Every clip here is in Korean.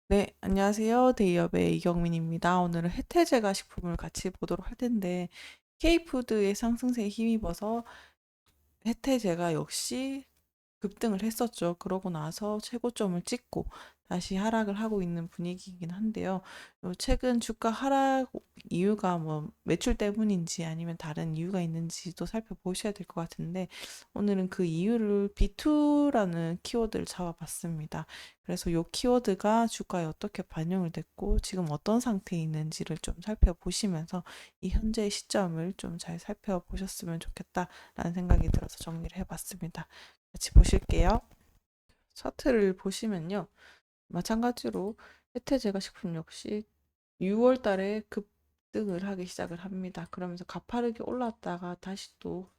네, 안녕하세요. 데이업의 이경민입니다. 오늘은 해태제가 식품을 같이 보도록 할 텐데, K푸드의 상승세에 힘입어서 해태제가 역시 급등을 했었죠. 그러고 나서 최고점을 찍고 다시 하락을 하고 있는 분위기이긴 한데요. 최근 주가 하락 이유가 뭐 매출 때문인지 아니면 다른 이유가 있는지도 살펴보셔야 될 것 같은데 오늘은 그 이유를 B2라는 키워드를 잡아봤습니다. 그래서 이 키워드가 주가에 어떻게 반영을 됐고 지금 어떤 상태에 있는지를 좀 살펴보시면서 이 현재의 시점을 좀 잘 살펴보셨으면 좋겠다라는 생각이 들어서 정리를 해봤습니다. 같이 보실게요. 차트를 보시면요. 마찬가지로 혜태제가 식품 역시 6월 달에 급등을 하기 시작을 합니다. 그러면서 가파르게 올랐다가 다시 또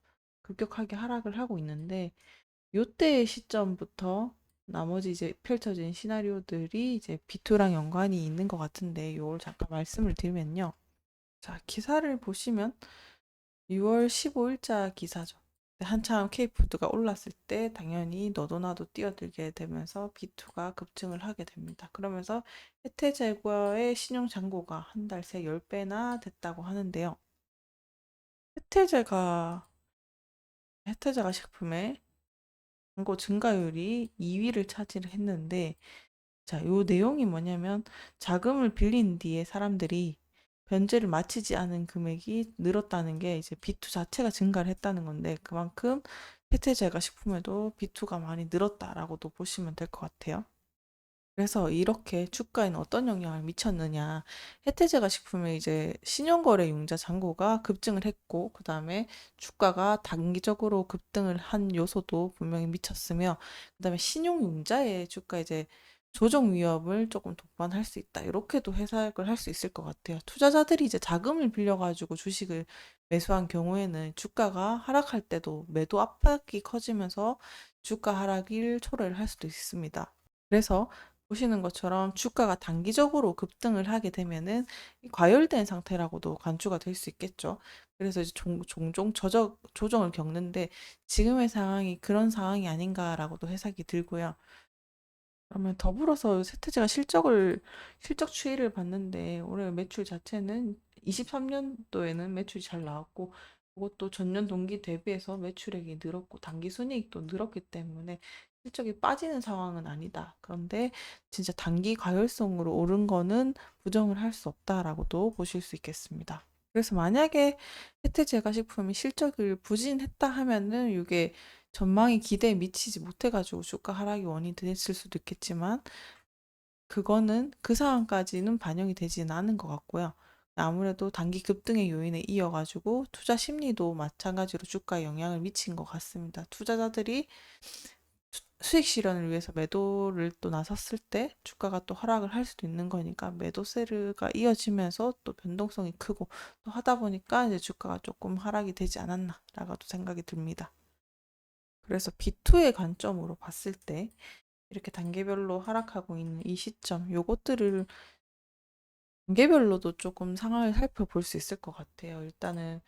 급격하게 하락을 하고 있는데 요때의 시점부터 나머지 이제 펼쳐진 시나리오들이 이제 B2랑 연관이 있는 것 같은데 요걸 잠깐 말씀을 드리면요. 자, 기사를 보시면 6월 15일자 기사죠. 한참 K푸드가 올랐을 때 당연히 너도 나도 뛰어들게 되면서 B2가 급증을 하게 됩니다. 그러면서 혜태제과의 신용 잔고가 한 달 새 10배나 됐다고 하는데요. 혜태제가 혜태제가 식품의 잔고 증가율이 2위를 차지를 했는데 자, 요 내용이 뭐냐면 자금을 빌린 뒤에 사람들이 변제를 마치지 않은 금액이 늘었다는 게 이제 B2 자체가 증가를 했다는 건데 그만큼 혜태제가 식품에도 B2가 많이 늘었다라고도 보시면 될 것 같아요. 그래서 이렇게 주가에는 어떤 영향을 미쳤느냐. 혜태제가 식품의 이제 신용거래 융자 잔고가 급증을 했고, 그 다음에 주가가 단기적으로 급등을 한 요소도 분명히 미쳤으며, 그 다음에 신용융자의 주가 이제 조정 위험을 조금 동반할 수 있다. 이렇게도 해석을 할 수 있을 것 같아요. 투자자들이 이제 자금을 빌려가지고 주식을 매수한 경우에는 주가가 하락할 때도 매도 압박이 커지면서 주가 하락을 초래를 할 수도 있습니다. 그래서 보시는 것처럼 주가가 단기적으로 급등을 하게 되면은 과열된 상태라고도 간주가 될 수 있겠죠. 그래서 이제 종종 조정을 겪는데 지금의 상황이 그런 상황이 아닌가라고도 해석이 들고요. 그러면 더불어서 세태제가 실적 추이를 봤는데 올해 매출 자체는 23년도에는 매출이 잘 나왔고 그것도 전년 동기 대비해서 매출액이 늘었고 당기 순이익도 늘었기 때문에 실적이 빠지는 상황은 아니다. 그런데 진짜 단기 과열성으로 오른 거는 부정을 할 수 없다라고도 보실 수 있겠습니다. 그래서 만약에 혜태제가 식품이 실적을 부진했다 하면은 이게 전망이 기대에 미치지 못해가지고 주가 하락이 원인이 됐을 수도 있겠지만 그거는 그 상황까지는 반영이 되지는 않은 것 같고요. 아무래도 단기 급등의 요인에 이어가지고 투자 심리도 마찬가지로 주가에 영향을 미친 것 같습니다. 투자자들이 수익 실현을 위해서 매도를 또 나섰을 때 주가가 또 하락을 할 수도 있는 거니까 매도세가 이어지면서 또 변동성이 크고 또 하다 보니까 이제 주가가 조금 하락이 되지 않았나라고도 생각이 듭니다. 그래서 B2의 관점으로 봤을 때 이렇게 단계별로 하락하고 있는 이 시점, 요것들을 단계별로도 조금 상황을 살펴볼 수 있을 것 같아요. 일단은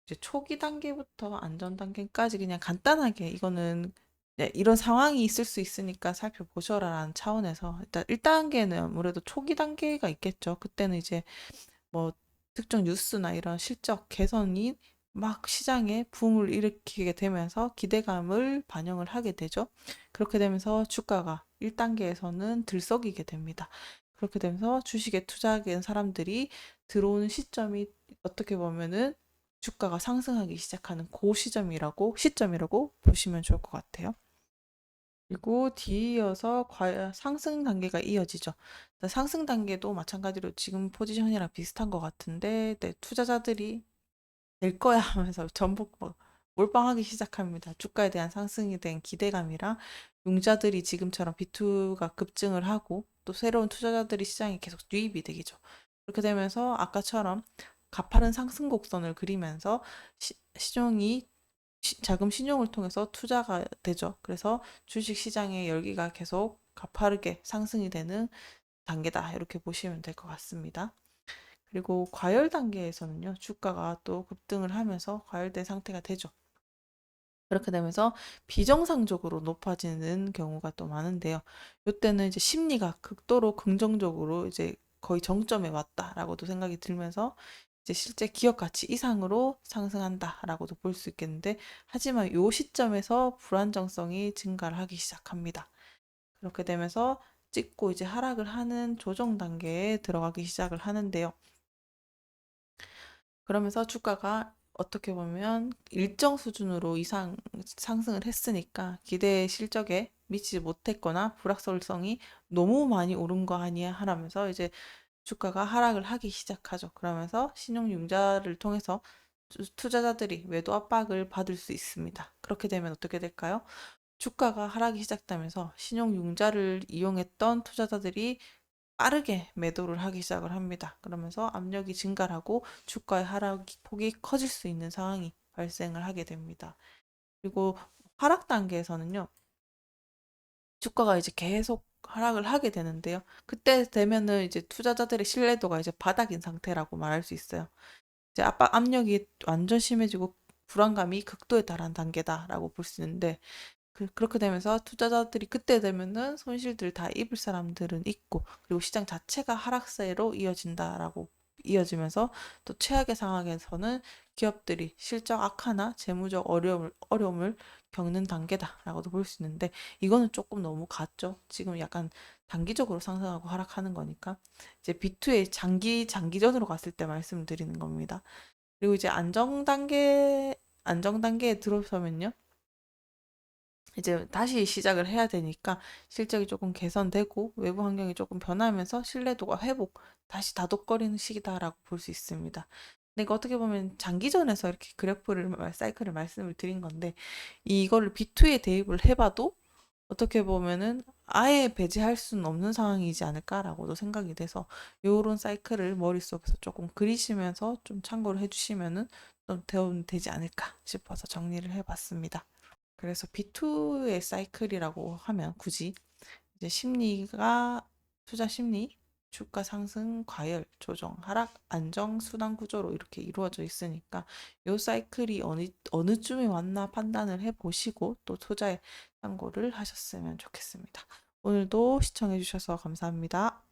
이제 초기 단계부터 안전 단계까지 그냥 간단하게 이거는 네, 이런 상황이 있을 수 있으니까 살펴보셔라라는 차원에서 일단 1단계는 아무래도 초기 단계가 있겠죠. 그때는 이제 뭐 특정 뉴스나 이런 실적 개선이 막 시장에 붐을 일으키게 되면서 기대감을 반영을 하게 되죠. 그렇게 되면서 주가가 1단계에서는 들썩이게 됩니다. 그렇게 되면서 주식에 투자하게 사람들이 들어오는 시점이 어떻게 보면은 주가가 상승하기 시작하는 그 시점이라고 보시면 좋을 것 같아요. 그리고 뒤이어서 상승 단계가 이어지죠. 상승 단계도 마찬가지로 지금 포지션이랑 비슷한 것 같은데, 네, 투자자들이 될 거야 하면서 전부 몰빵하기 시작합니다. 주가에 대한 상승에 대한 기대감이랑 용자들이 지금처럼 B2가 급증을 하고 또 새로운 투자자들이 시장에 계속 유입이 되겠죠. 그렇게 되면서 아까처럼 가파른 상승 곡선을 그리면서 시종이 자금 신용을 통해서 투자가 되죠. 그래서 주식 시장의 열기가 계속 가파르게 상승이 되는 단계다. 이렇게 보시면 될 것 같습니다. 그리고 과열 단계에서는요, 주가가 또 급등을 하면서 과열된 상태가 되죠. 그렇게 되면서 비정상적으로 높아지는 경우가 또 많은데요. 이때는 이제 심리가 극도로 긍정적으로 이제 거의 정점에 왔다라고도 생각이 들면서 이제 실제 기업 가치 이상으로 상승한다라고도 볼 수 있겠는데, 하지만 이 시점에서 불안정성이 증가를 하기 시작합니다. 그렇게 되면서 찍고 이제 하락을 하는 조정 단계에 들어가기 시작을 하는데요. 그러면서 주가가 어떻게 보면 일정 수준으로 이상 상승을 했으니까 기대 실적에 미치지 못했거나 불확실성이 너무 많이 오른 거 아니야 하라면서 이제 주가가 하락을 하기 시작하죠. 그러면서 신용융자를 통해서 투자자들이 매도 압박을 받을 수 있습니다. 그렇게 되면 어떻게 될까요? 주가가 하락이 시작되면서 신용융자를 이용했던 투자자들이 빠르게 매도를 하기 시작을 합니다. 그러면서 압력이 증가하고 주가의 하락 폭이 커질 수 있는 상황이 발생을 하게 됩니다. 그리고 하락 단계에서는요, 주가가 이제 계속 하락을 하게 되는데요. 그때 되면은 이제 투자자들의 신뢰도가 이제 바닥인 상태라고 말할 수 있어요. 이제 압력이 완전 심해지고 불안감이 극도에 달한 단계다라고 볼 수 있는데, 그렇게 되면서 투자자들이 그때 되면은 손실들 다 입을 사람들은 있고, 그리고 시장 자체가 하락세로 이어지면서 또 최악의 상황에서는 기업들이 실적 악화나 재무적 어려움을 겪는 단계다라고도 볼 수 있는데, 이거는 조금 너무 같죠. 지금 약간 단기적으로 상승하고 하락하는 거니까 이제 B2의 장기전으로 갔을 때 말씀드리는 겁니다. 그리고 이제 안정 단계에 들어서면요, 이제 다시 시작을 해야 되니까 실적이 조금 개선되고 외부 환경이 조금 변하면서 신뢰도가 다시 다독거리는 시기다라고 볼 수 있습니다. 근데 이거 어떻게 보면 장기전에서 이렇게 사이클을 말씀을 드린 건데, 이거를 B2에 대입을 해봐도 어떻게 보면은 아예 배제할 수는 없는 상황이지 않을까라고도 생각이 돼서, 요런 사이클을 머릿속에서 조금 그리시면서 좀 참고를 해주시면은 좀 도움이 되지 않을까 싶어서 정리를 해봤습니다. 그래서 B2의 사이클이라고 하면 굳이 이제 투자 심리, 주가 상승, 과열, 조정, 하락, 안정, 순환 구조로 이렇게 이루어져 있으니까 요 사이클이 어느 쯤에 왔나 판단을 해보시고 또 투자에 참고를 하셨으면 좋겠습니다. 오늘도 시청해주셔서 감사합니다.